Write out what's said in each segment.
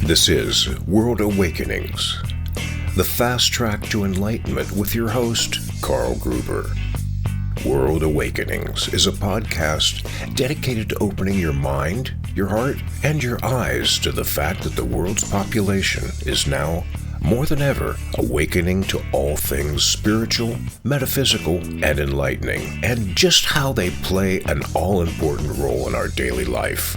This is World Awakenings, the fast track to enlightenment with your host, Carl Gruber. World Awakenings is a podcast dedicated to opening your mind, your heart, and your eyes to the fact that the world's population is now, more than ever, awakening to all things spiritual, metaphysical, and enlightening, and just how they play an all-important role in our daily life.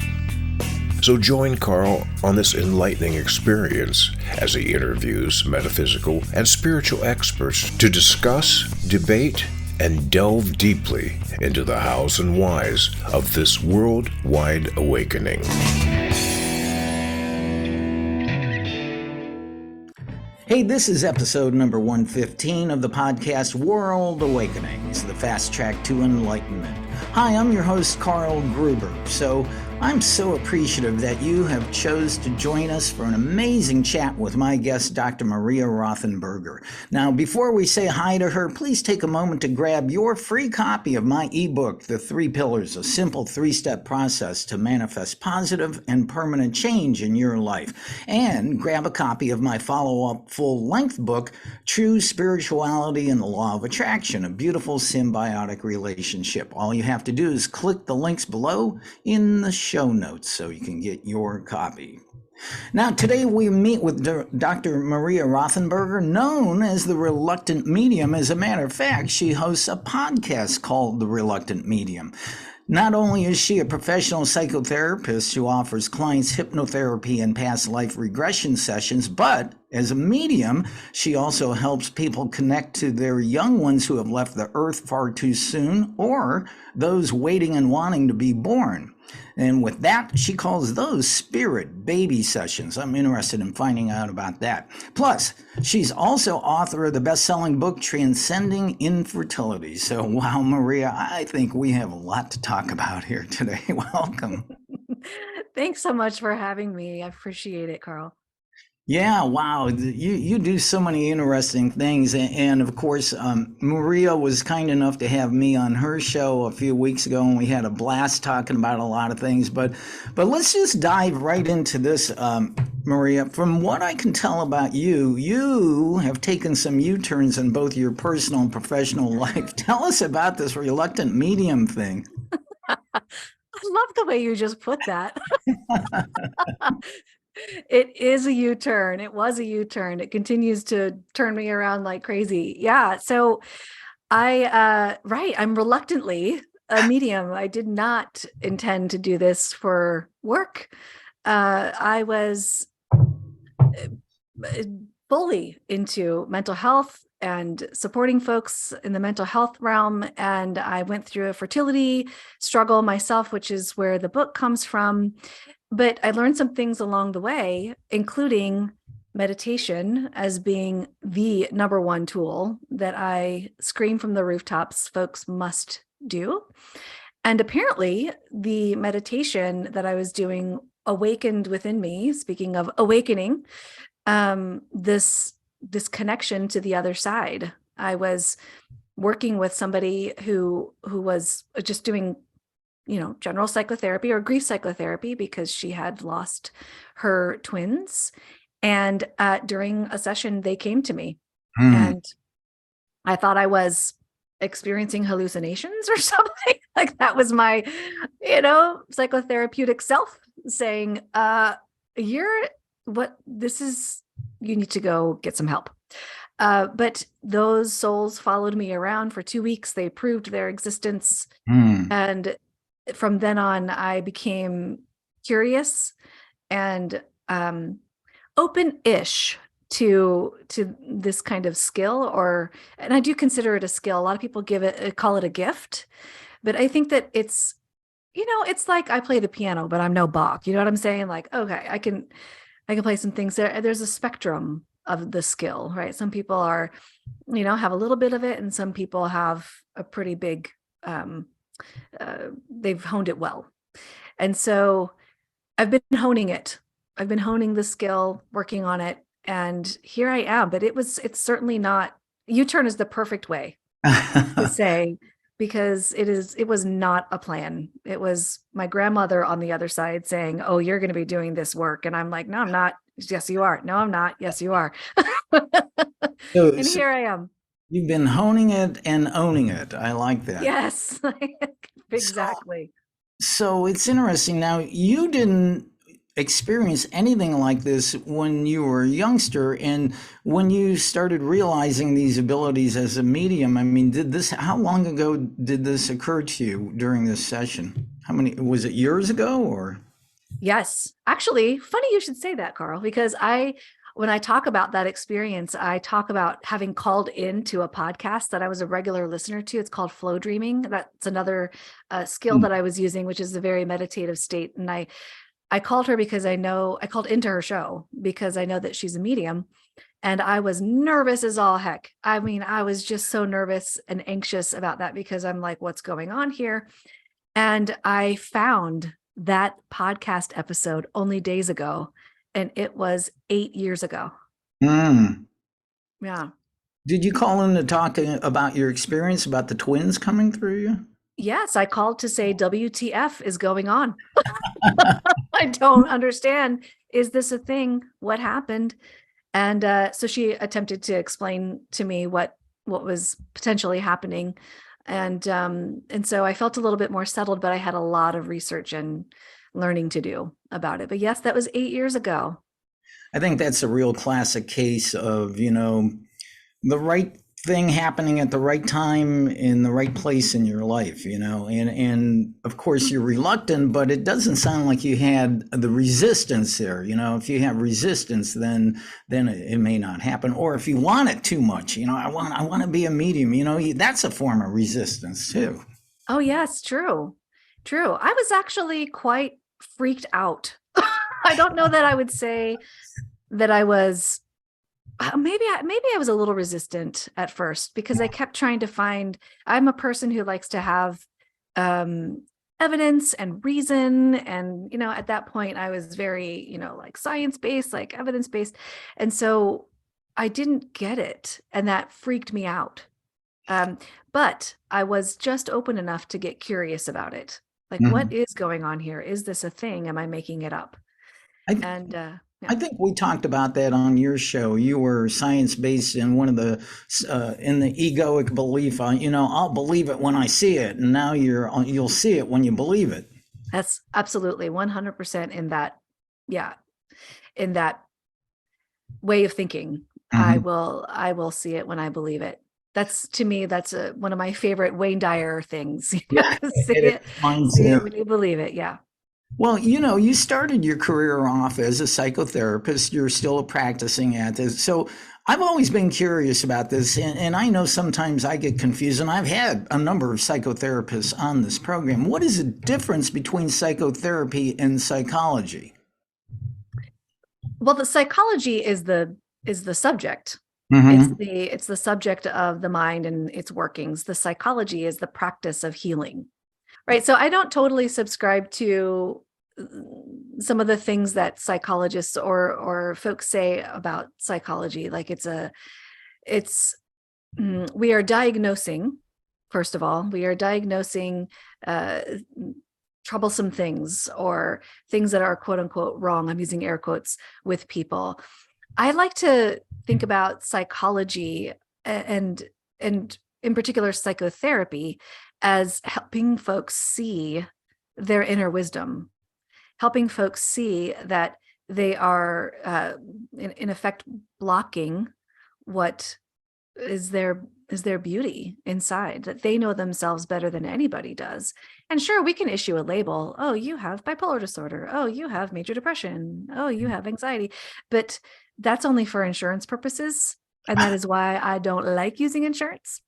So join Carl on this enlightening experience as he interviews metaphysical and spiritual experts to discuss, debate, and delve deeply into the hows and whys of this worldwide awakening. Hey, this is episode number 115 of the podcast World Awakenings, the fast track to enlightenment. Hi, I'm your host, Carl Gruber. So I'm so appreciative that you have chose to join us for an amazing chat with my guest, Dr. Maria Rothenburger. Now, before we say hi to her, please take a moment to grab your free copy of my ebook, The 3 Pillars, a simple 3-step process to manifest positive and permanent change in your life. And grab a copy of my follow-up full-length book, True Spirituality and the Law of Attraction, a beautiful symbiotic relationship. All you have to do is click the links below in the show notes so you can get your copy. Now, today we meet with Dr. Maria Rothenburger, known as the Reluctant Medium. As a matter of fact, she hosts a podcast called The Reluctant Medium. Not only is she a professional psychotherapist who offers clients hypnotherapy and past life regression sessions, but as a medium, she also helps people connect to their young ones who have left the earth far too soon, or those waiting and wanting to be born. And with that, she calls those spirit baby sessions. I'm interested in finding out about that. Plus, she's also author of the best-selling book, Transcending Infertility. So, wow, Maria, I think we have a lot to talk about here today. Welcome. Thanks so much for having me. I appreciate it, Carl. Yeah, wow. You do so many interesting things. And of course, Maria was kind enough to have me on her show a few weeks ago, and we had a blast talking about a lot of things. But let's just dive right into this, Maria. From what I can tell about you, you have taken some U-turns in both your personal and professional life. Tell us about this reluctant medium thing. I love the way you just put that. It is a U-turn. It was a U-turn. It continues to turn me around like crazy. Yeah. So I'm reluctantly a medium. I did not intend to do this for work. I was fully into mental health and supporting folks in the mental health realm. And I went through a fertility struggle myself, which is where the book comes from. But I learned some things along the way, including meditation as being the number one tool that I scream from the rooftops folks must do. And apparently the meditation that I was doing awakened within me, speaking of awakening, this connection to the other side. I was working with somebody who was just doing general psychotherapy or grief psychotherapy because she had lost her twins. And during a session, they came to me and I thought I was experiencing hallucinations or something. Like that was my, psychotherapeutic self saying, you need to go get some help. But those souls followed me around for 2 weeks. They proved their existence. And from then on, I became curious and open-ish to this kind of skill, and I do consider it a skill. A lot of people call it a gift, but I think that it's like I play the piano, but I'm no Bach. You know what I'm saying? Like, okay, I can play some things there. There's a spectrum of the skill, right? Some people are, have a little bit of it, and some people have a pretty big. They've honed it well. And so I've been honing it. I've been honing the skill, working on it. And here I am, but it's certainly not, U-turn is the perfect way to say because it was not a plan. It was my grandmother on the other side saying, "Oh, you're going to be doing this work." And I'm like, "No, I'm not." "Yes, you are." "No, I'm not." "Yes, you are." So, And so here I am. you've been honing it and owning it. I like that. Yes. So, Exactly. so it's interesting. Now, you didn't experience anything like this when you were a youngster, and when you started realizing these abilities as a medium. I mean, how long ago did this occur to you during this session? How many, was it years ago or? Yes. Actually, funny you should say that, Carl, because when I talk about that experience, I talk about having called into a podcast that I was a regular listener to. It's called Flow Dreaming. That's another skill Hmm. that I was using, which is a very meditative state. And I called her because I called into her show because I know that she's a medium. And I was nervous as all heck. I mean, I was just so nervous and anxious about that because I'm like, what's going on here? And I found that podcast episode only days ago, and it was 8 years ago. Hmm. Yeah. Did you call in to talk about your experience about the twins coming through you? Yes, I called to say WTF is going on. I don't understand. Is this a thing? What happened? And so she attempted to explain to me what was potentially happening. And so I felt a little bit more settled, but I had a lot of research and learning to do about it. But yes, that was 8 years ago. I think that's a real classic case of, the right thing happening at the right time in the right place in your life, and of course you're reluctant, but it doesn't sound like you had the resistance there. If you have resistance, then it may not happen. Or if you want it too much, I want to be a medium, that's a form of resistance too. Oh, yes, true. True. I was actually quite freaked out. I don't know that I would say that I was maybe I was a little resistant at first because I kept trying to find. I'm a person who likes to have evidence and reason, and at that point I was very like science-based, like evidence-based, and so I didn't get it, and that freaked me out. But I was just open enough to get curious about it. Like, what Mhm. is going on here? Is this a thing? Am I making it up? I, And I yeah. think we talked about that on your show. You were science based in one of the in the egoic belief on, I'll believe it when I see it, and now you'll see it when you believe it. That's absolutely 100% in that, yeah, in that way of thinking. Mhm. I will see it when I believe it. That's, to me, that's one of my favorite Wayne Dyer things. Yeah, it is mine See too. it when you believe it. Yeah. Well, you started your career off as a psychotherapist. You're still practicing at this. So I've always been curious about this. And I know sometimes I get confused, and I've had a number of psychotherapists on this program. What is the difference between psychotherapy and psychology? Well, the psychology is the subject. Hmm. It's the subject of the mind and its workings. The psychology is the practice of healing. Right. So I don't totally subscribe to some of the things that psychologists or folks say about psychology. Like it's we are diagnosing, first of all, we are diagnosing uh, troublesome things or things that are quote unquote wrong. I'm using air quotes with people. I like to think about psychology and in particular psychotherapy as helping folks see their inner wisdom, helping folks see that they are in effect blocking what is their beauty inside, that they know themselves better than anybody does. And sure, we can issue a label. Oh, you have bipolar disorder. Oh, you have major depression. Oh, you have anxiety. But that's only for insurance purposes. And that is why I don't like using insurance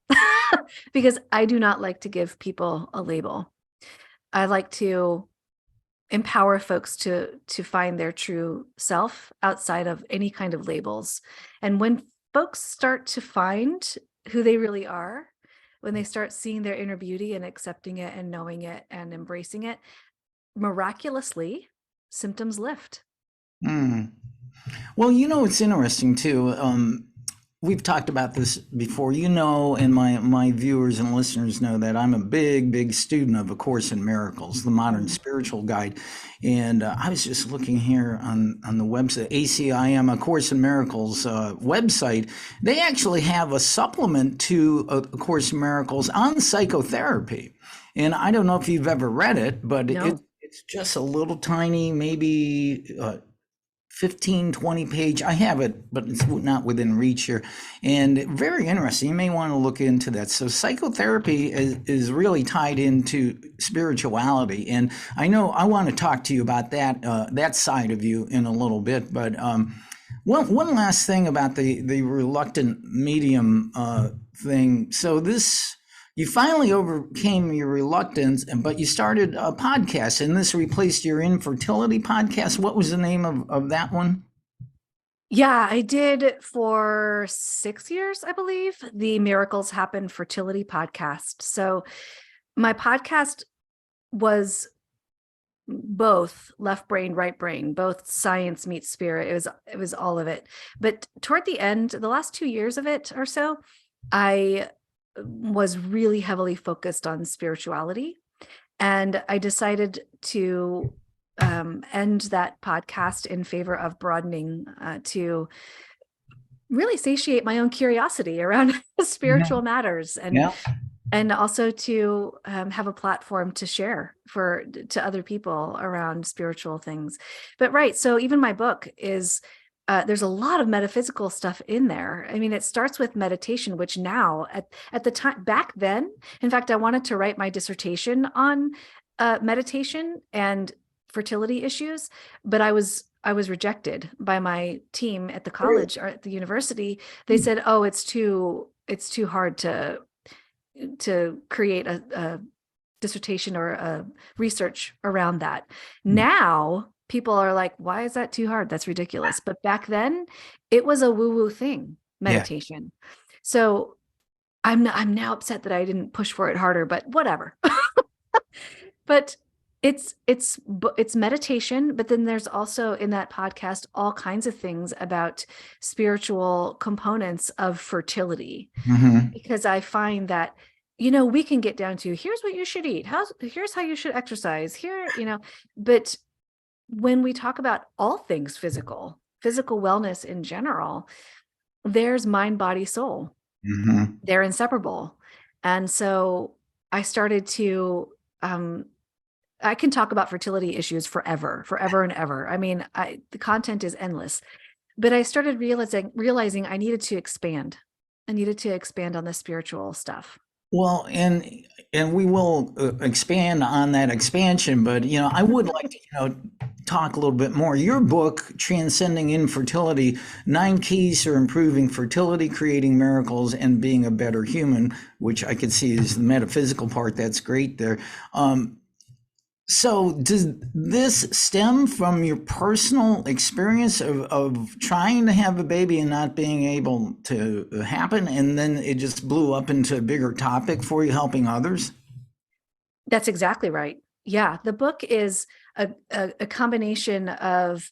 because I do not like to give people a label. I like to empower folks to find their true self outside of any kind of labels. And when folks start to find who they really are, when they start seeing their inner beauty and accepting it and knowing it and embracing it, miraculously, symptoms lift. Mm. Well, it's interesting too. we've talked about this before, and my viewers and listeners know that I'm a big student of A Course in Miracles, the modern spiritual guide. And I was just looking here on the website, ACIM, A Course in Miracles website. They actually have a supplement to A Course in Miracles on psychotherapy. And I don't know if you've ever read it, but No. it's just a little tiny, maybe 15, 20 page. I have it, but it's not within reach here. And very interesting. You may want to look into that. So psychotherapy is really tied into spirituality. And I know I want to talk to you about that side of you in a little bit. But one last thing about the reluctant medium thing. So you finally overcame your reluctance, but you started a podcast, and this replaced your infertility podcast. What was the name of that one? Yeah, I did for 6 years, I believe, the Miracles Happen Fertility podcast. So my podcast was both left brain, right brain, both science meets spirit. It was all of it. But toward the end, the last 2 years of it or so, I was really heavily focused on spirituality. And I decided to end that podcast in favor of broadening to really satiate my own curiosity around spiritual matters, and also to have a platform to share to other people around spiritual things. But right, so even my book is there's a lot of metaphysical stuff in there. I mean, it starts with meditation, which now at the time back then, in fact, I wanted to write my dissertation on meditation and fertility issues, but I was rejected by my team at the college or at the university. They said, "Oh, it's too hard to create a dissertation or a research around that." Now people are like, "Why is that too hard? That's ridiculous." But back then it was a woo-woo thing, meditation. Yeah. So I'm now upset that I didn't push for it harder, but whatever. But it's meditation, but then there's also in that podcast all kinds of things about spiritual components of fertility. Because I find that we can get down to here's what you should eat, here's how you should exercise here, but when we talk about all things physical wellness in general, there's mind, body, soul. They're inseparable. And so I started to I can talk about fertility issues forever and ever. I mean, the content is endless, but I started realizing I needed to expand. I needed to expand on the spiritual stuff. Well, and we will expand on that expansion, but I would like to talk a little bit more. Your book, Transcending Infertility: 9 Keys for Improving Fertility, Creating Miracles, and Being a Better Human, which I could see is the metaphysical part. That's great there. So does this stem from your personal experience of trying to have a baby and not being able to happen, and then it just blew up into a bigger topic for you, helping others? That's exactly right. Yeah, the book is a combination of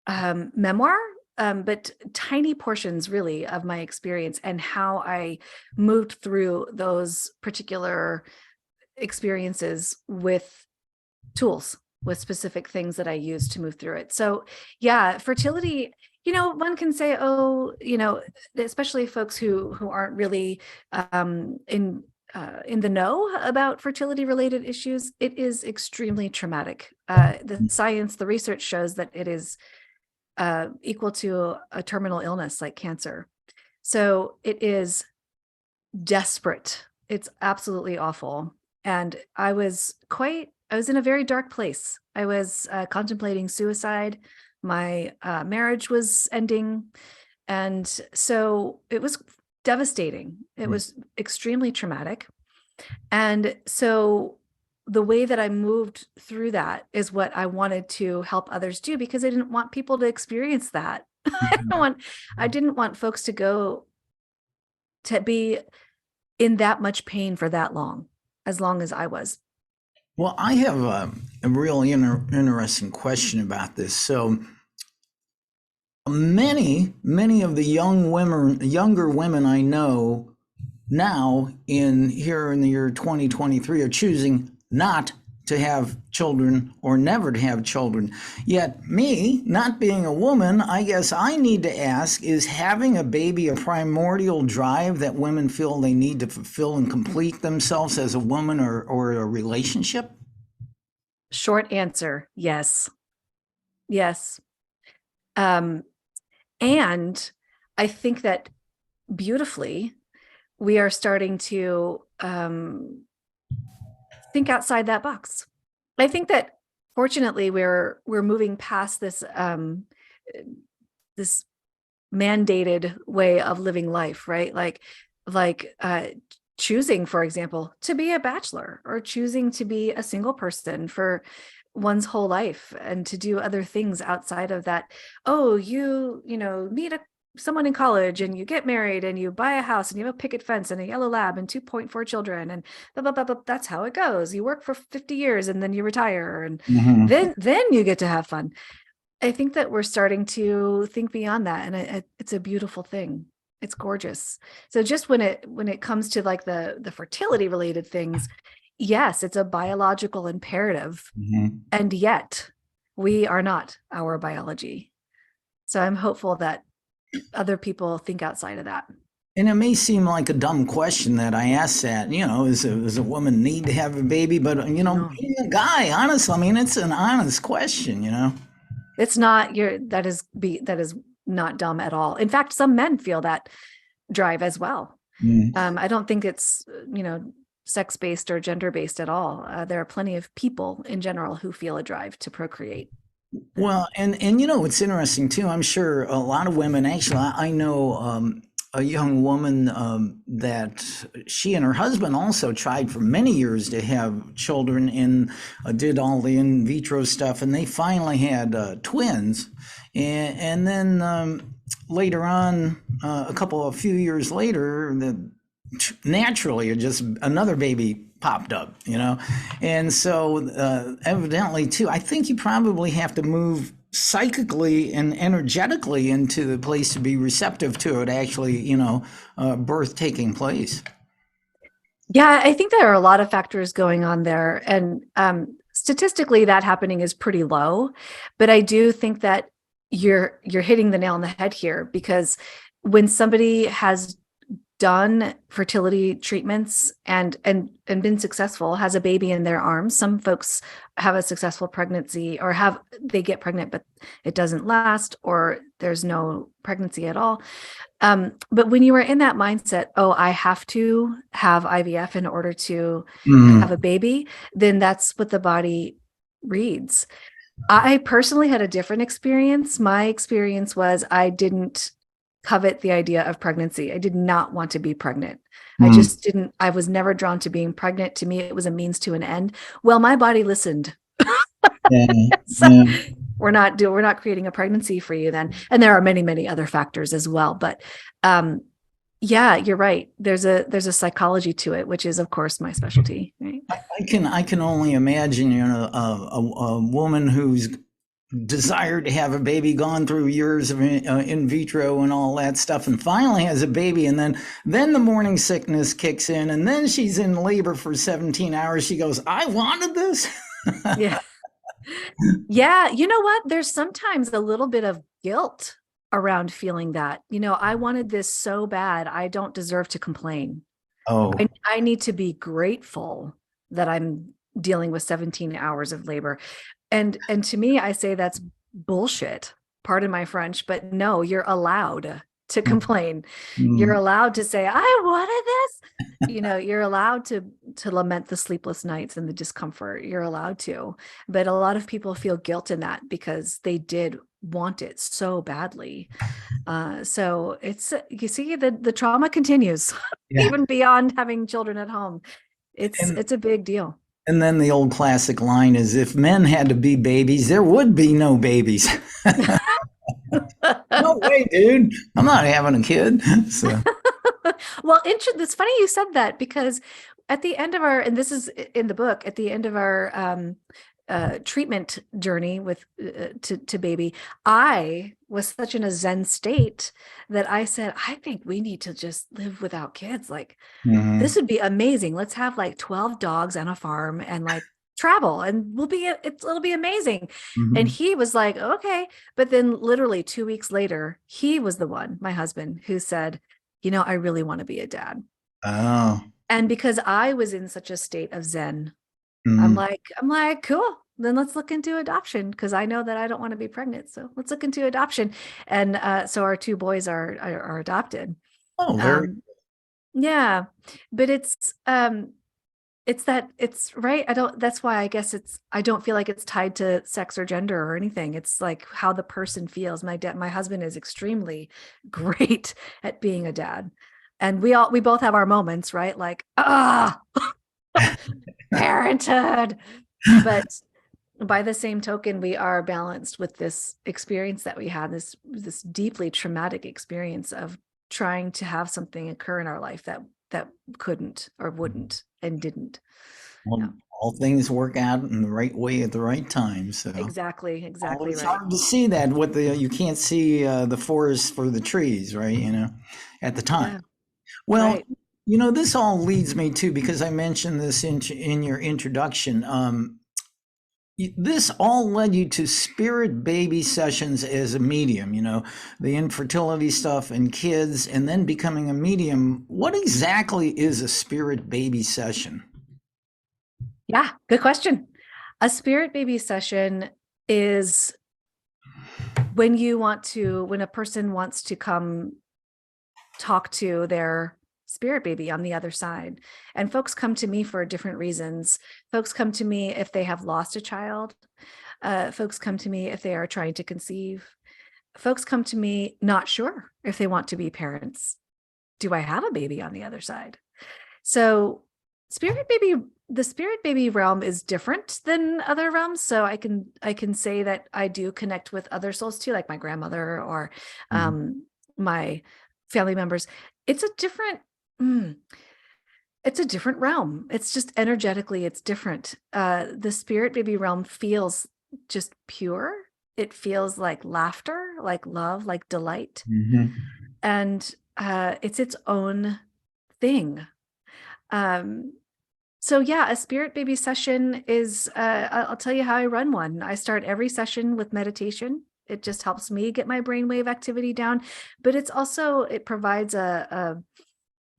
memoir, but tiny portions really of my experience and how I moved through those particular experiences with tools, with specific things that I use to move through it. So yeah, fertility, one can say, especially folks who aren't really in the know about fertility related issues, it is extremely traumatic. The science, the research shows that it is equal to a terminal illness like cancer. So it is desperate. It's absolutely awful. And I was in a very dark place. I was contemplating suicide. My marriage was ending. And so it was devastating. It was extremely traumatic. And so the way that I moved through that is what I wanted to help others do, because I didn't want people to experience that. I didn't want folks to be in that much pain for that long, as long as I was. Well, I have a real interesting question about this. So Many of the younger women I know now here in the year 2023 are choosing not to have children or never to have children. Yet me, not being a woman, I guess I need to ask, is having a baby a primordial drive that women feel they need to fulfill and complete themselves as a woman or a relationship? Short answer, yes. Yes. And I think that beautifully, we are starting to think outside that box. I think that fortunately we're moving past this this mandated way of living life, right? Like choosing, for example, to be a bachelor or choosing to be a single person for one's whole life and to do other things outside of that. Oh, you know, meet someone in college and you get married and you buy a house and you have a picket fence and a yellow lab and 2.4 children and blah, blah, blah, blah. That's how it goes. You work for 50 years and then you retire and then you get to have fun. I think that we're starting to think beyond that, and it's a beautiful thing. It's gorgeous. So just when it comes to like the fertility related things, yes, it's a biological imperative, and yet we are not our biology. So I'm hopeful that other people think outside of that. And it may seem like a dumb question that I asked that, does a woman need to have a baby? But, No. being a guy, honestly, I mean, it's an honest question, It's not that is not dumb at all. In fact, some men feel that drive as well. I don't think it's, sex-based or gender-based at all. There are plenty of people in general who feel a drive to procreate. Well, and it's interesting too. I'm sure a lot of women, actually, I know a young woman that she and her husband also tried for many years to have children and did all the in vitro stuff, and they finally had twins. And then later on, a few years later, naturally, just another baby popped up, and so evidently too, I think you probably have to move psychically and energetically into the place to be receptive to it actually, birth taking place. Yeah, I think there are a lot of factors going on there, and statistically that happening is pretty low, but I do think that you're hitting the nail on the head here, because when somebody has done fertility treatments and been successful, has a baby in their arms. Some folks have a successful pregnancy or they get pregnant, but it doesn't last, or there's no pregnancy at all. But when you are in that mindset, oh, I have to have IVF in order to have a baby, then that's what the body reads. I personally had a different experience. My experience was I didn't covet the idea of pregnancy. I did not want to be pregnant. I just didn't. I was never drawn to being pregnant. To me, it was a means to an end. Well, my body listened. So we're not creating a pregnancy for you then. And there are many, many other factors as well. But yeah, you're right. There's a psychology to it, which is, of course, my specialty. Right? I can only imagine, a woman who's desired to have a baby, gone through years of in vitro and all that stuff, and finally has a baby, and then the morning sickness kicks in, and then she's in labor for 17 hours. She goes, I wanted this. Yeah. You know what? There's sometimes a little bit of guilt around feeling that, I wanted this so bad. I don't deserve to complain. Oh, I need to be grateful that I'm dealing with 17 hours of labor. And to me, I say that's bullshit. Pardon my French, but no, you're allowed to complain. You're allowed to say, I wanted this. You're allowed to lament the sleepless nights and the discomfort. You're allowed to. But a lot of people feel guilt in that because they did want it so badly. So you see, the trauma continues even beyond having children at home. It's a big deal. And then the old classic line is, if men had to be babies, there would be no babies. No way, dude. I'm not having a kid. So. Well, it's funny you said that, because at the end of and this is in the book, at the end of our treatment journey with to baby, I was such in a Zen state that I said, I think we need to just live without kids. Like, this would be amazing. Let's have like 12 dogs and a farm and like travel, and it'll be amazing. And he was like, okay. But then literally 2 weeks later, he was the one, my husband, who said, I really want to be a dad. Oh. And because I was in such a state of Zen, I'm like, cool. Then let's look into adoption, because I know that I don't want to be pregnant. So let's look into adoption. And so our two boys are adopted. Oh, very. Yeah, but it's right. That's why I guess I don't feel like it's tied to sex or gender or anything. It's like how the person feels. My husband is extremely great at being a dad. And we both have our moments, right? Like, parenthood. But by the same token, we are balanced with this experience that we had, this deeply traumatic experience of trying to have something occur in our life that couldn't or wouldn't and didn't. Well, all things work out in the right way at the right time. So exactly it's right. hard to see that you can't see the forest for the trees, right? At the time. Yeah. Well, Right. This all leads me to, because I mentioned this in your introduction. This all led you to spirit baby sessions as a medium, the infertility stuff and kids, and then becoming a medium. What exactly is a spirit baby session? Yeah, good question. A spirit baby session is when a person wants to come talk to their spirit baby on the other side. And folks come to me for different reasons. Folks come to me if they have lost a child. Folks come to me if they are trying to conceive. Folks come to me not sure if they want to be parents. Do I have a baby on the other side? So the spirit baby realm is different than other realms. So I can say that I do connect with other souls too, like my grandmother or my family members. It's a different realm. It's just energetically, it's different. The spirit baby realm feels just pure. It feels like laughter, like love, like delight. And it's its own thing. So yeah, a spirit baby session is, I'll tell you how I run one. I start every session with meditation. It just helps me get my brainwave activity down, but it provides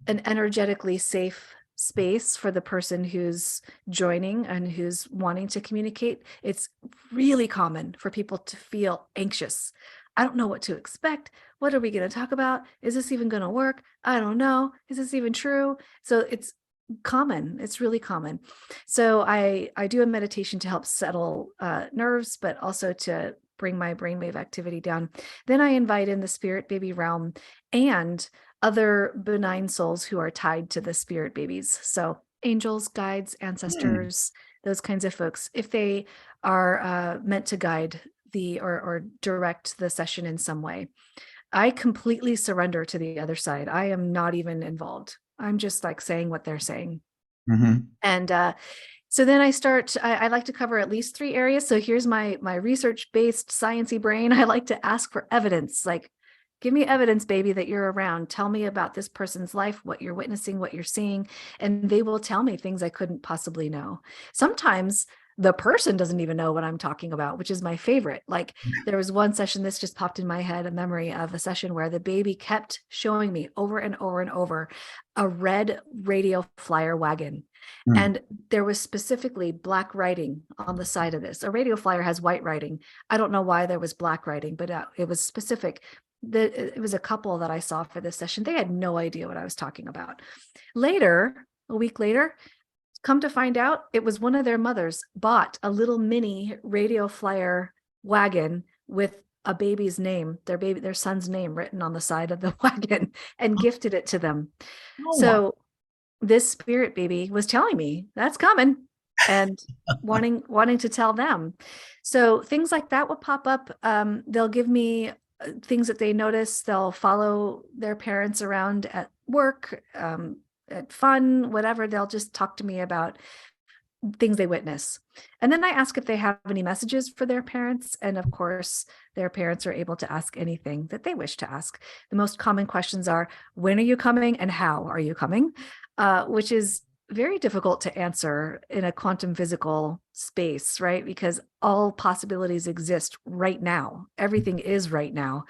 an energetically safe space for the person who's joining and who's wanting to communicate. It's really common for people to feel anxious. I don't know what to expect. What are we going to talk about? Is this even going to work? I don't know. Is this even true? So it's common. It's really common. So I do a meditation to help settle nerves, but also to bring my brainwave activity down. Then I invite in the spirit baby realm and other benign souls who are tied to the spirit babies. So angels, guides, ancestors, those kinds of folks, if they are meant to guide or direct the session in some way. I completely surrender to the other side. I am not even involved. I'm just like saying what they're saying. And so then I like to cover at least 3 areas. So here's my research-based sciencey brain. I like to ask for evidence, like, give me evidence, baby, that you're around. Tell me about this person's life, what you're witnessing, what you're seeing. And they will tell me things I couldn't possibly know. Sometimes the person doesn't even know what I'm talking about, which is my favorite. Like there was one session, this just popped in my head, a memory of a session where the baby kept showing me over and over and over a red radio flyer wagon. And there was specifically black writing on the side of this. A radio flyer has white writing. I don't know why there was black writing, but it was specific. It was a couple that I saw for this session. They had no idea what I was talking about. Later, a week later, come to find out, it was one of their mothers bought a little mini radio flyer wagon with a baby's name, their son's name written on the side of the wagon, and gifted it to them. So this spirit baby was telling me that's coming and wanting to tell them. So things like that will pop up. They'll give me things that they notice. They'll follow their parents around at work, at fun, whatever. They'll just talk to me about things they witness. And then I ask if they have any messages for their parents. And of course, their parents are able to ask anything that they wish to ask. The most common questions are, when are you coming and how are you coming? Which is very difficult to answer in a quantum physical space, right? Because all possibilities exist right now. Everything is right now.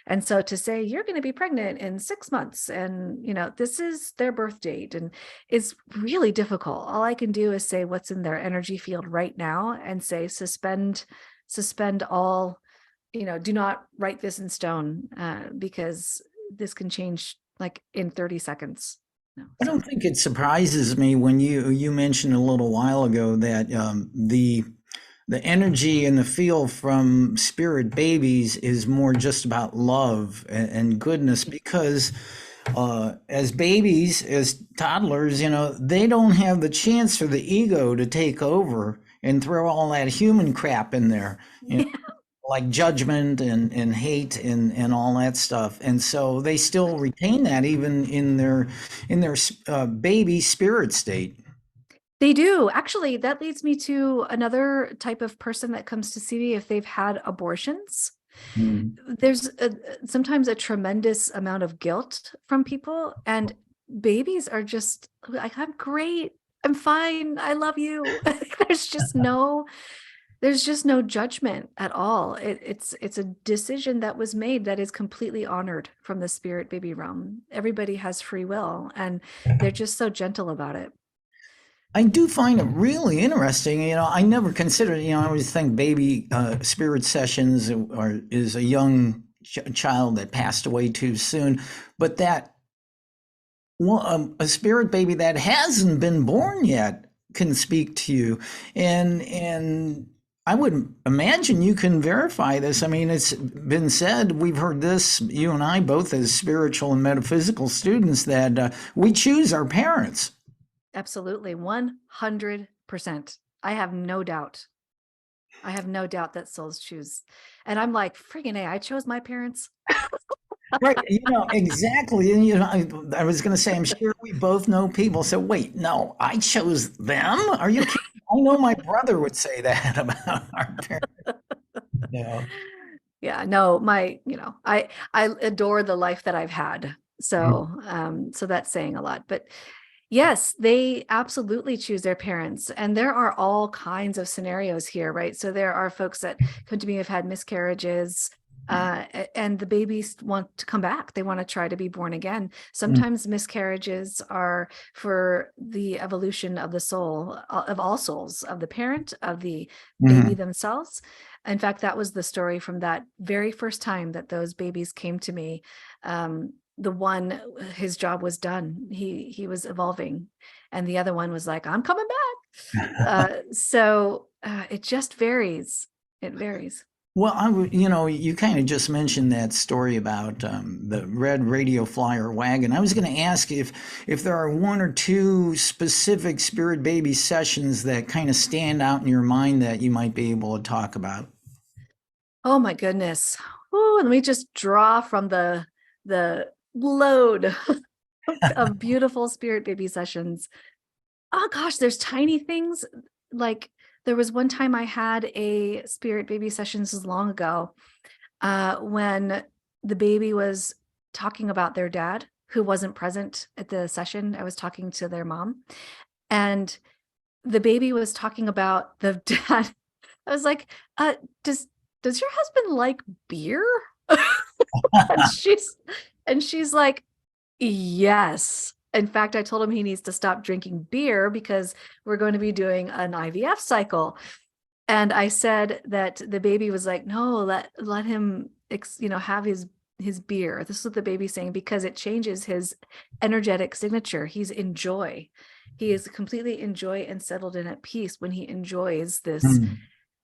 And so to say you're going to be pregnant in 6 months and, this is their birth date, and it's really difficult. All I can do is say what's in their energy field right now and say, suspend all, do not write this in stone, because this can change like in 30 seconds. I don't think it surprises me when you mentioned a little while ago that the energy and the feel from spirit babies is more just about love and goodness, because as babies, as toddlers, they don't have the chance for the ego to take over and throw all that human crap in there, like judgment and hate and all that stuff. And so they still retain that even in their baby spirit state. They do. Actually, that leads me to another type of person that comes to see me if they've had abortions. There's sometimes a tremendous amount of guilt from people, and babies are just like, I'm great, I'm fine, I love you. There's just no judgment at all. It's a decision that was made that is completely honored from the spirit baby realm. Everybody has free will, and they're just so gentle about it. I do find it really interesting. I never considered, I always think baby spirit sessions is a young child that passed away too soon. But that, a spirit baby that hasn't been born yet can speak to you. And I would imagine you can verify this. I mean, it's been said, we've heard this, you and I both as spiritual and metaphysical students, that we choose our parents. Absolutely. 100%. I have no doubt. That souls choose. And I'm like, friggin' A, I chose my parents. Right. Exactly. And, I was going to say, I'm sure we both know people. So wait, no, I chose them. Are you kidding? I know my brother would say that about our parents. Yeah, no, I adore the life that I've had. So, so that's saying a lot, but yes, they absolutely choose their parents. And there are all kinds of scenarios here, right? So there are folks that come to me have had miscarriages, and the babies want to come back. They want to try to be born again. Sometimes miscarriages are for the evolution of the soul, of all souls, of the parent, of the baby themselves. In fact, that was the story from that very first time that those babies came to me. The one, his job was done. He was evolving, and the other one was like, I'm coming back. So it just varies. It varies. Well, you kind of just mentioned that story about the red radio flyer wagon. I was going to ask if there are one or two specific spirit baby sessions that kind of stand out in your mind that you might be able to talk about. Oh my goodness. Ooh, let me just draw from the load of beautiful spirit baby sessions. Oh gosh, there's tiny things. Like there was one time I had a spirit baby session, this was long ago, when the baby was talking about their dad who wasn't present at the session. I was talking to their mom, and the baby was talking about the dad. I was like, does your husband like beer? And she's like, yes. In fact, I told him he needs to stop drinking beer because we're going to be doing an IVF cycle. And I said that the baby was like, no, let him, have his beer. This is what the baby's saying, because it changes his energetic signature. He's in joy. He is completely in joy and settled in at peace when he enjoys this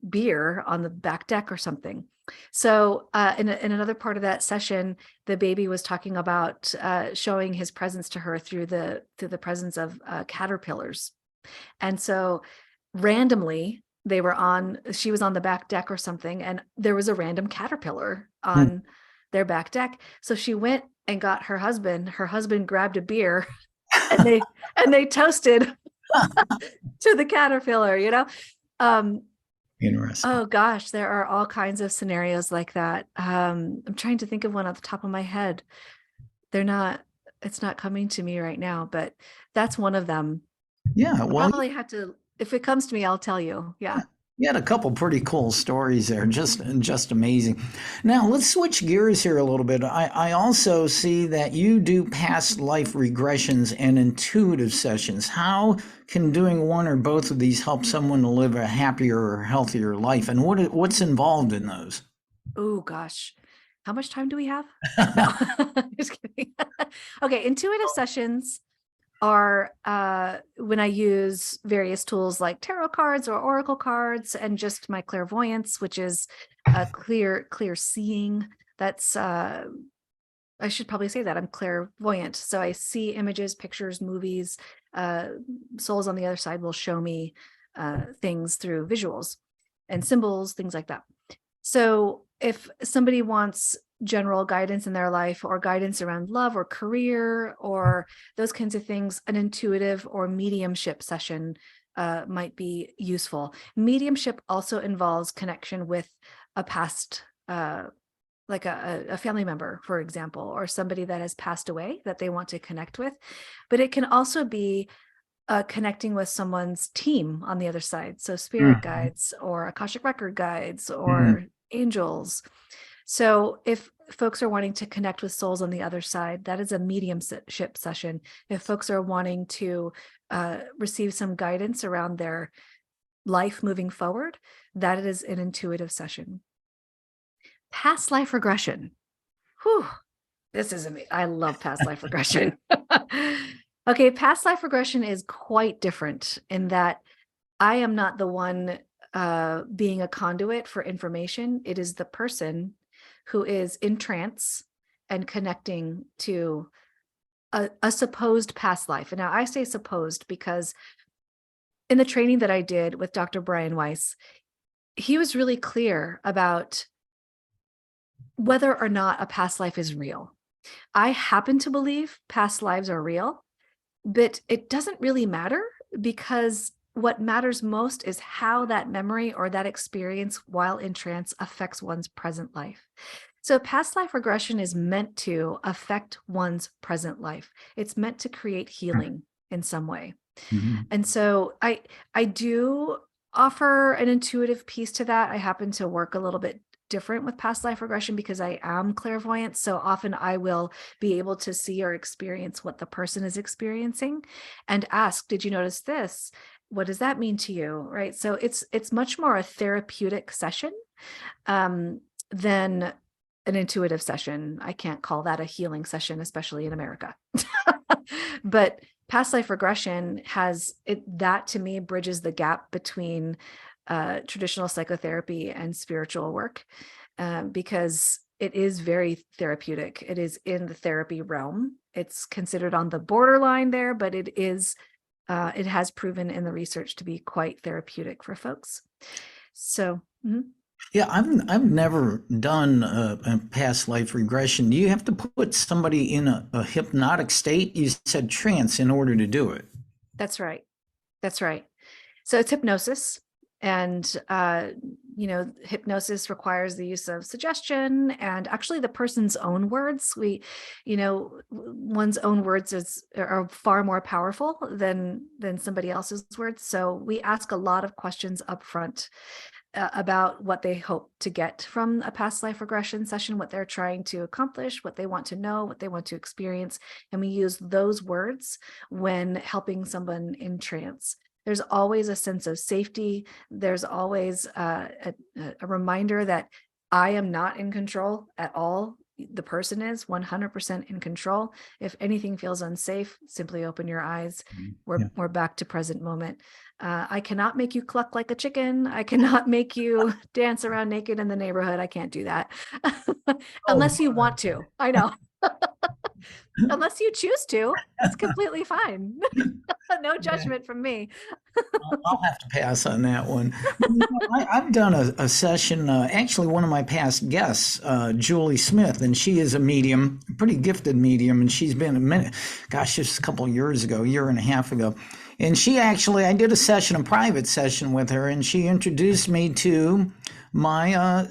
beer on the back deck or something. So in another part of that session, the baby was talking about showing his presence to her through the presence of caterpillars. And so randomly she was on the back deck or something, and there was a random caterpillar on their back deck. So she went and got her husband grabbed a beer and they toasted to the caterpillar, Interesting. Oh gosh, there are all kinds of scenarios like that. I'm trying to think of one off the top of my head. It's not coming to me right now, but that's one of them. Yeah, I'll well, probably have to, if it comes to me, I'll tell you. Yeah. you had a couple pretty cool stories there, just amazing. Now let's switch gears here a little bit. I also see that you do past life regressions and intuitive sessions. How can doing one or both of these help someone to live a happier or healthier life? And what's involved in those? Oh gosh. How much time do we have? No, just kidding. Okay, intuitive sessions are when I use various tools like tarot cards or oracle cards and just my clairvoyance, which is a clear seeing. That's I should probably say that I'm clairvoyant. So I see images, pictures, movies. Souls on the other side will show me things through visuals and symbols, things like that. So if somebody wants general guidance in their life or guidance around love or career or those kinds of things, an intuitive or mediumship session might be useful. Mediumship also involves connection with a past, like a family member, for example, or somebody that has passed away that they want to connect with. But it can also be connecting with someone's team on the other side. So spirit guides or Akashic record guides or angels. So if folks are wanting to connect with souls on the other side, that is a mediumship session. If folks are wanting to receive some guidance around their life moving forward, that is an intuitive session. Past life regression. Whew, this is amazing. I love past life regression. Okay, past life regression is quite different in that I am not the one being a conduit for information. It is the person who is in trance and connecting to a supposed past life. And now I say supposed because in the training that I did with Dr. Brian Weiss, he was really clear about whether or not a past life is real. I happen to believe past lives are real, but it doesn't really matter because what matters most is how that memory or that experience while in trance affects one's present life. So past life regression is meant to affect one's present life. It's meant to create healing in some way. And so I do offer an intuitive piece to that. I happen to work a little bit different with past life regression because I am clairvoyant. So often I will be able to see or experience what the person is experiencing and ask, did you notice this? What does that mean to you? Right. So it's much more a therapeutic session than an intuitive session. I can't call that a healing session, especially in America. But past life regression that to me bridges the gap between traditional psychotherapy and spiritual work because it is very therapeutic. It is in the therapy realm. It's considered on the borderline there, but it has proven in the research to be quite therapeutic for folks. So, yeah, I've never done a past life regression. Do you have to put somebody in a hypnotic state? You said trance in order to do it. That's right. So it's hypnosis. And, hypnosis requires the use of suggestion and actually the person's own words. One's own words are far more powerful than somebody else's words. So we ask a lot of questions up front about what they hope to get from a past life regression session, what they're trying to accomplish, what they want to know, what they want to experience. And we use those words when helping someone in trance. There's always a sense of safety. There's always a reminder that I am not in control at all. The person is 100% in control. If anything feels unsafe, simply open your eyes. We're back to present moment. I cannot make you cluck like a chicken. I cannot make you dance around naked in the neighborhood. I can't do that unless you want to. I know. Unless you choose to, that's completely fine. No judgment from me. I'll have to pass on that one. I've done a session, actually one of my past guests, Julie Smith, and she is a medium, pretty gifted medium, and she's been this was a couple of years ago, a year and a half ago. And she actually, I did a private session with her, and she introduced me to my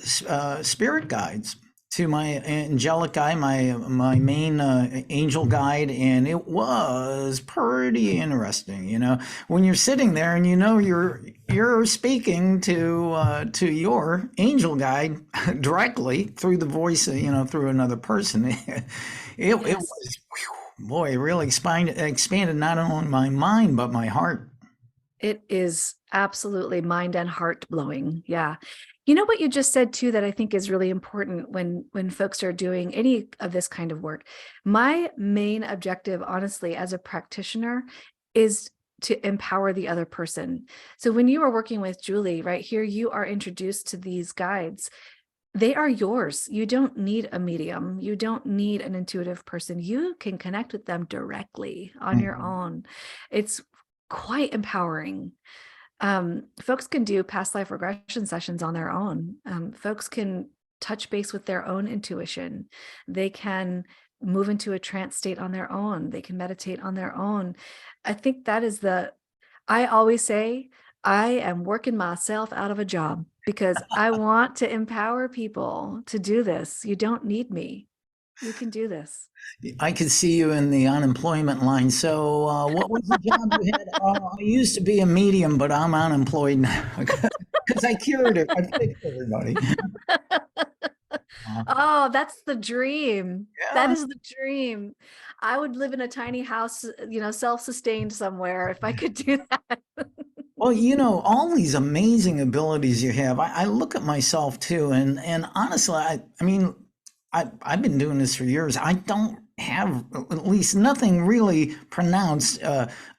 spirit guides, to my angelic guide, my main angel guide, and it was pretty interesting. When you're sitting there and you're speaking to your angel guide directly through the voice, through another person. It was, boy, it really expanded not only my mind but my heart. It is absolutely mind and heart blowing. Yeah. You know what you just said too, that I think is really important when folks are doing any of this kind of work. My main objective, honestly, as a practitioner, is to empower the other person. So when you are working with Julie, right here, you are introduced to these guides. They are yours. You don't need a medium. You don't need an intuitive person. You can connect with them directly on your own. It's quite empowering. Folks can do past life regression sessions on their own. Folks can touch base with their own intuition. They can move into a trance state on their own. They can meditate on their own. I think that is I always say, I am working myself out of a job because I want to empower people to do this. You don't need me. You can do this. I could see you in the unemployment line. So what was the job you had? I used to be a medium, but I'm unemployed now because I cured it. I fixed everybody. Oh, that's the dream. Yeah. That is the dream. I would live in a tiny house, self-sustained somewhere if I could do that. Well, all these amazing abilities you have, I look at myself too, and honestly, I've been doing this for years. I don't have, at least nothing really pronounced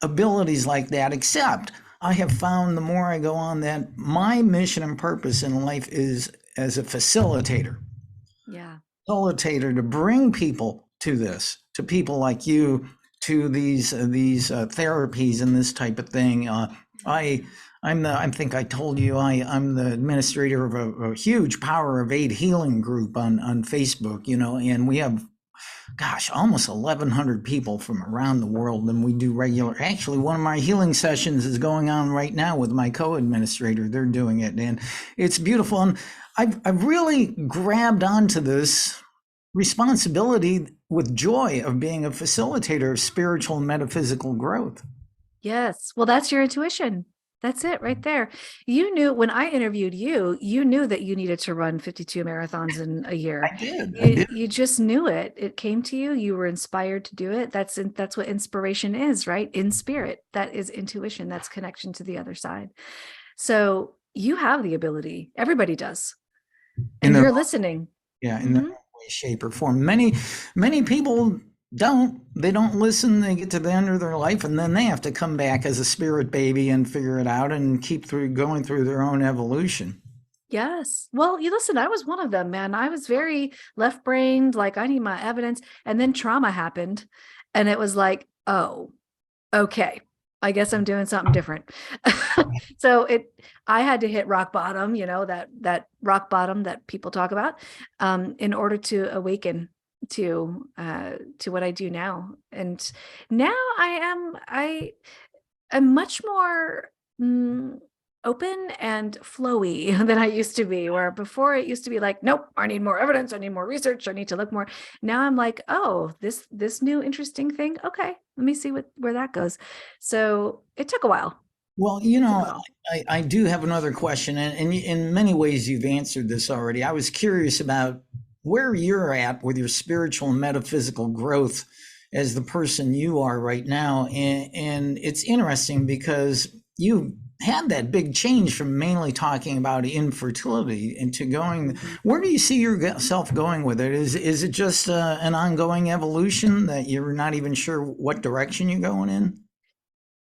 abilities like that, except I have found the more I go on that my mission and purpose in life is as a facilitator. Yeah. Facilitator to bring people to this, to people like you, to these therapies and this type of thing. I think I told you I'm the administrator of a huge Power of 8 healing group on Facebook, and we have, almost 1,100 people from around the world, and we do actually, one of my healing sessions is going on right now with my co-administrator. They're doing it, and it's beautiful. And I've really grabbed onto this responsibility with joy of being a facilitator of spiritual and metaphysical growth. Yes. Well, that's your intuition. That's it right there. You knew when I interviewed you, you knew that you needed to run 52 marathons in a year. I did. You just knew it. It came to you. You were inspired to do it. That's what inspiration is, right? In spirit. That is intuition. That's connection to the other side. So you have the ability. Everybody does. And you're listening. Yeah, in their own way, shape, or form. Many people don't. They don't listen. They get to the end of their life, and then they have to come back as a spirit baby and figure it out and keep going through their own evolution. Yes. Well, you listen, I was one of them, man. I was very left-brained, like I need my evidence. And then trauma happened. And it was like, oh, okay, I guess I'm doing something different. So I had to hit rock bottom, that rock bottom that people talk about, in order to awaken to what I do now. And now I am much more open and flowy than I used to be, where before it used to be like, nope, I need more evidence, I need more research, I need to look more. Now I'm like, oh, this new interesting thing, okay, let me see where that goes. So it took a while. Well, I do have another question, and in many ways you've answered this already. I was curious about where you're at with your spiritual and metaphysical growth as the person you are right now. And it's interesting because you had that big change from mainly talking about infertility into where do you see yourself going with it? Is it just an ongoing evolution that you're not even sure what direction you're going in?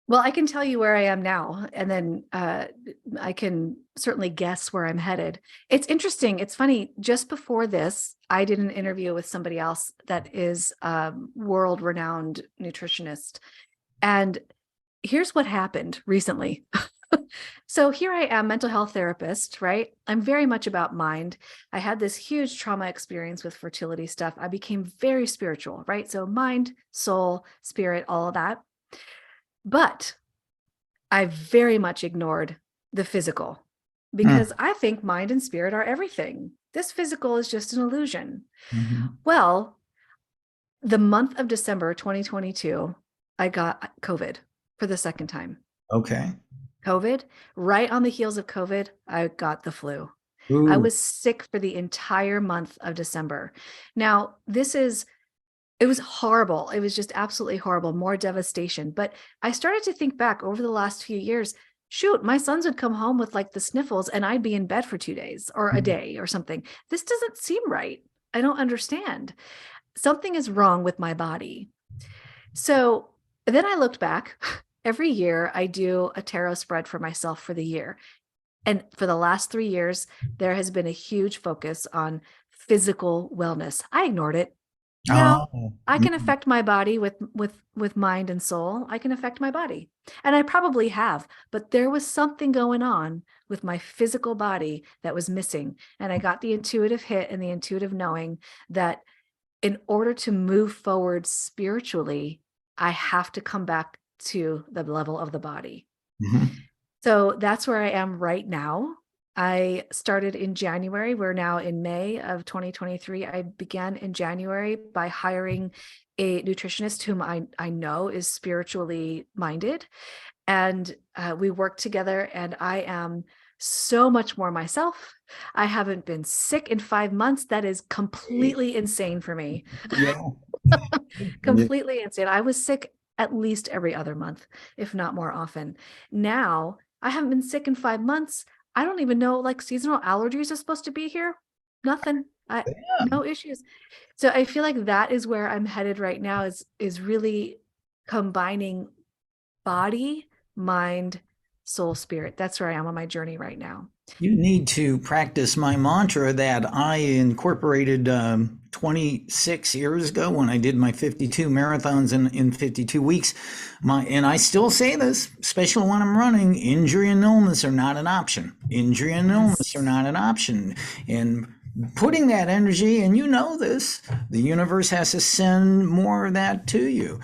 Well, I can tell you where I am now, and then I can certainly guess where I'm headed. It's interesting. It's funny. Just before this, I did an interview with somebody else that is a world-renowned nutritionist. And here's what happened recently. So here I am, mental health therapist, right? I'm very much about mind. I had this huge trauma experience with fertility stuff. I became very spiritual, right? So mind, soul, spirit, all of that. But I very much ignored the physical because I think mind and spirit are everything. This physical is just an illusion. Mm-hmm. Well, the month of December 2022, I got COVID for the second time. Okay. COVID, right on the heels of COVID, I got the flu. Ooh. I was sick for the entire month of December. Now, it was horrible. It was just absolutely horrible, more devastation. But I started to think back over the last few years, shoot, my sons would come home with like the sniffles and I'd be in bed for 2 days or a day or something. This doesn't seem right. I don't understand. Something is wrong with my body. So then I looked back. Every year I do a tarot spread for myself for the year. And for the last 3 years, there has been a huge focus on physical wellness. I ignored it. No, I can affect my body with mind and soul. I can affect my body. And I probably have, but there was something going on with my physical body that was missing. And I got the intuitive hit and the intuitive knowing that in order to move forward spiritually, I have to come back to the level of the body. Mm-hmm. So that's where I am right now. I started in January. We're now in May of 2023. I began in January by hiring a nutritionist whom I know is spiritually minded. And we work together, and I am so much more myself. I haven't been sick in 5 months. That is completely insane for me. Yeah. Completely insane. I was sick at least every other month, if not more often. Now I haven't been sick in 5 months. I don't even know, like, seasonal allergies are supposed to be here. Nothing. No issues. So I feel like that is where I'm headed right now, is really combining body, mind, soul, spirit. That's where I am on my journey right now. You need to practice my mantra that I incorporated 26 years ago when I did my 52 marathons in 52 weeks. And I still say this, especially when I'm running, injury and illness are not an option. Injury and illness are not an option. And putting that energy, and you know this, the universe has to send more of that to you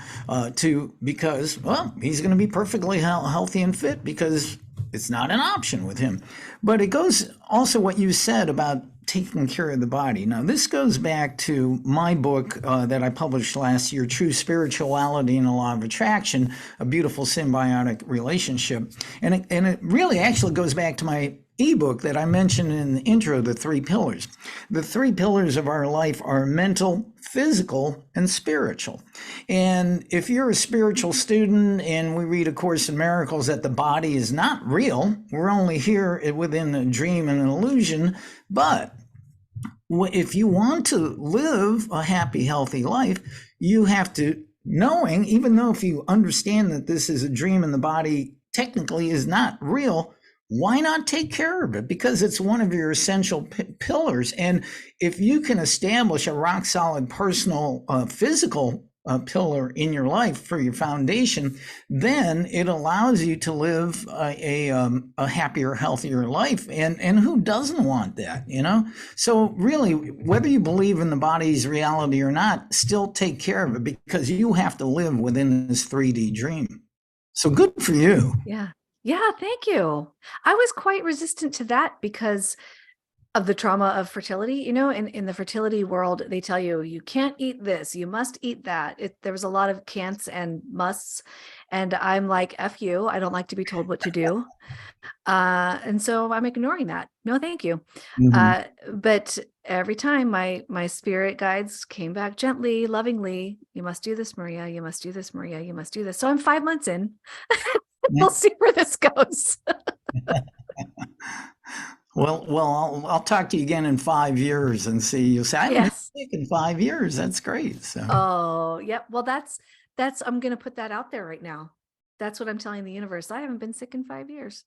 because, well, he's going to be perfectly healthy and fit because it's not an option with him. But it goes also what you said about taking care of the body. Now, this goes back to my book that I published last year, True Spirituality and the Law of Attraction, A Beautiful Symbiotic Relationship. And it really actually goes back to my ebook that I mentioned in the intro, the 3 pillars. The 3 pillars of our life are mental, physical, and spiritual. And if you're a spiritual student and we read A Course in Miracles that the body is not real, we're only here within a dream and an illusion, but if you want to live a happy, healthy life, you have to, knowing, even though if you understand that this is a dream and the body technically is not real, why not take care of it? Because it's one of your essential pillars. And if you can establish a rock solid personal physical pillar in your life for your foundation, then it allows you to live a happier, healthier life. And who doesn't want that, you know? So really, whether you believe in the body's reality or not, still take care of it because you have to live within this 3D dream. So good for you. Yeah. Yeah, thank you. I was quite resistant to that because of the trauma of fertility. You know, in the fertility world, they tell you, you can't eat this, you must eat that. There was a lot of can'ts and musts. And I'm like, F you, I don't like to be told what to do. And so I'm ignoring that. No, thank you. But every time my spirit guides came back gently, lovingly, you must do this, Maria, you must do this, Maria, you must do this. So I'm 5 months in. We'll see where this goes. Well, I'll talk to you again in 5 years and see. You'll say, I've been sick in 5 years. That's great. So. Oh, yeah. Well, that's I'm going to put that out there right now. That's what I'm telling the universe. I haven't been sick in 5 years.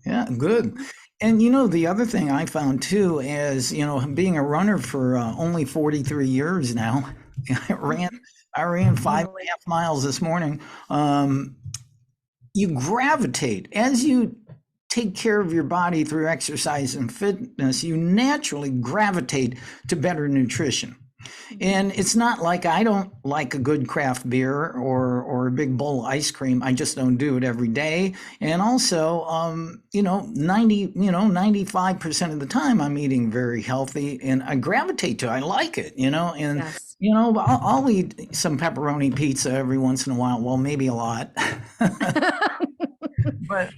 Yeah, good. And you know, the other thing I found too is, you know, being a runner for only 43 years now, I ran 5.5 miles this morning. You gravitate as you take care of your body through exercise and fitness, you naturally gravitate to better nutrition. And it's not like I don't like a good craft beer or a big bowl of ice cream. I just don't do it every day. And also, 95% of the time I'm eating very healthy and I gravitate to it. I like it, and Yes. I'll eat some pepperoni pizza every once in a while. Well, maybe a lot. but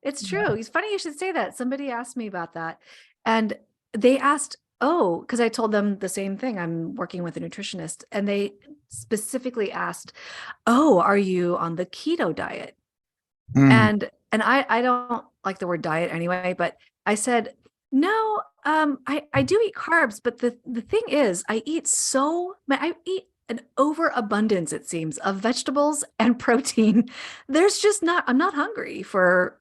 It's true. It's funny you should say that. Somebody asked me about that. And they asked, oh, because I told them the same thing. I'm working with a nutritionist. And they specifically asked, oh, are you on the keto diet? And I don't like the word diet anyway, but I said, no, I do eat carbs, but the thing is I eat an overabundance, it seems, of vegetables and protein. I'm not hungry for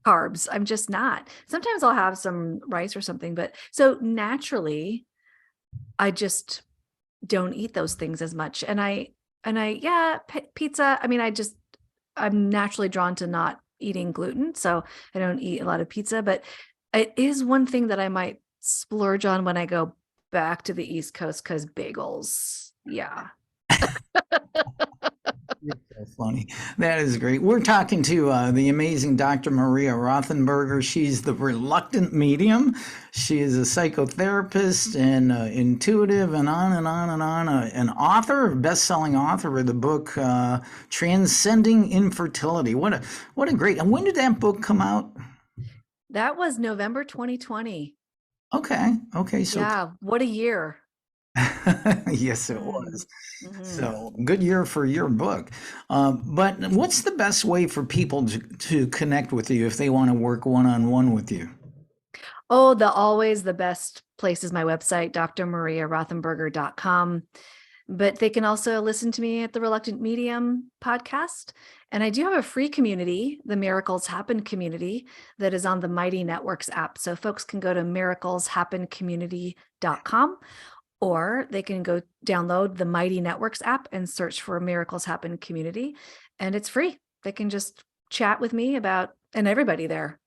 carbs. I'm just not. Sometimes I'll have some rice or something, but so naturally I just don't eat those things as much. Pizza. I mean, I'm naturally drawn to not eating gluten, so I don't eat a lot of pizza, but it is one thing that I might splurge on when I go back to the East Coast, because bagels. Yeah. You're so funny. That is great. We're talking to the amazing Dr. Maria Rothenburger. She's the reluctant medium. She is a psychotherapist and intuitive and on and on and on. An author, best-selling author of the book Transcending Infertility. What a great. And when did that book come out? That was November 2020. Okay. So yeah, what a year. Yes, it was. So good year for your book. But what's the best way for people to connect with you if they want to work one-on-one with you? Oh, always the best place is my website, drmariarothenberger.com. But they can also listen to me at the Reluctant Medium podcast. And I do have a free community, the Miracles Happen community, that is on the Mighty Networks app. So folks can go to miracleshappencommunity.com, or they can go download the Mighty Networks app and search for Miracles Happen Community. And it's free. They can just chat with me and everybody there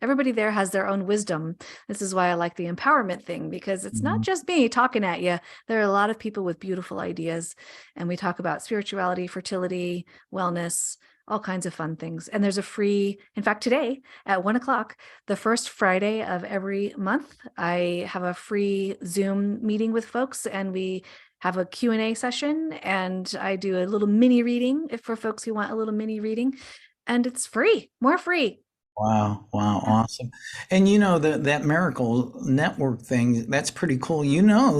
has their own wisdom. This is why I like the empowerment thing, because it's not just me talking at you. There are a lot of people with beautiful ideas, and we talk about spirituality, fertility, wellness, all kinds of fun things. And there's in fact, today at 1:00, the first Friday of every month, I have a free Zoom meeting with folks, and we have a Q&A session, and I do a little mini reading for folks who want a little mini reading, and it's free, more free. Wow, awesome. And that Miracle Network thing, that's pretty cool.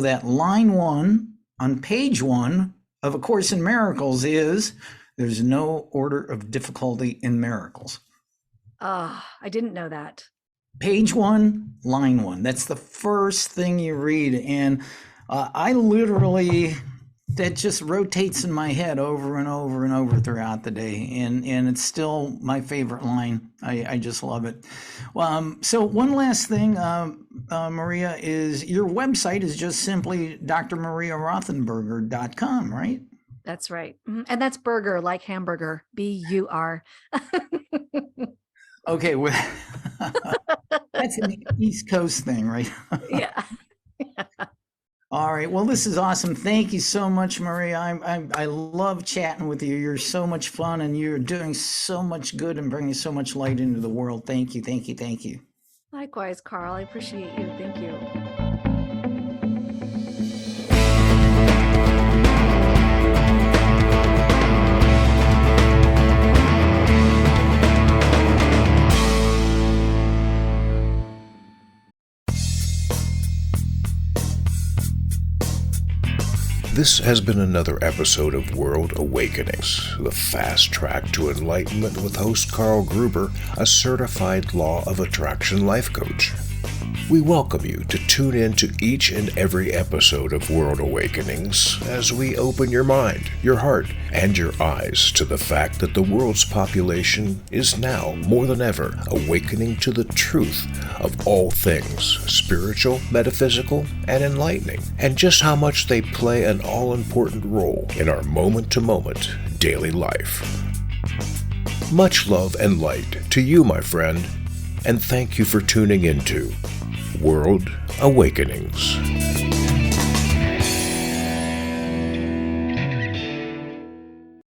That line 1 on page 1 of A Course in Miracles is, there's no order of difficulty in miracles. I didn't know that. Page 1, line 1. That's the first thing you read. And I literally, that just rotates in my head over and over and over throughout the day. And it's still my favorite line. I just love it. So one last thing, Maria, is your website is just simply drmariarothenberger.com, right? That's right. And that's burger, like hamburger, BUR. Okay. Well, that's an East Coast thing, right? Yeah. All right. Well, this is awesome. Thank you so much, Maria. I love chatting with you. You're so much fun, and you're doing so much good and bringing so much light into the world. Thank you. Likewise, Carl. I appreciate you. Thank you. This has been another episode of World Awakenings, the fast track to enlightenment with host Carl Gruber, a certified law of attraction life coach. We welcome you to tune in to each and every episode of World Awakenings as we open your mind, your heart, and your eyes to the fact that the world's population is now, more than ever, awakening to the truth of all things spiritual, metaphysical, and enlightening, and just how much they play an all-important role in our moment-to-moment daily life. Much love and light to you, my friend, and thank you for tuning into World Awakenings.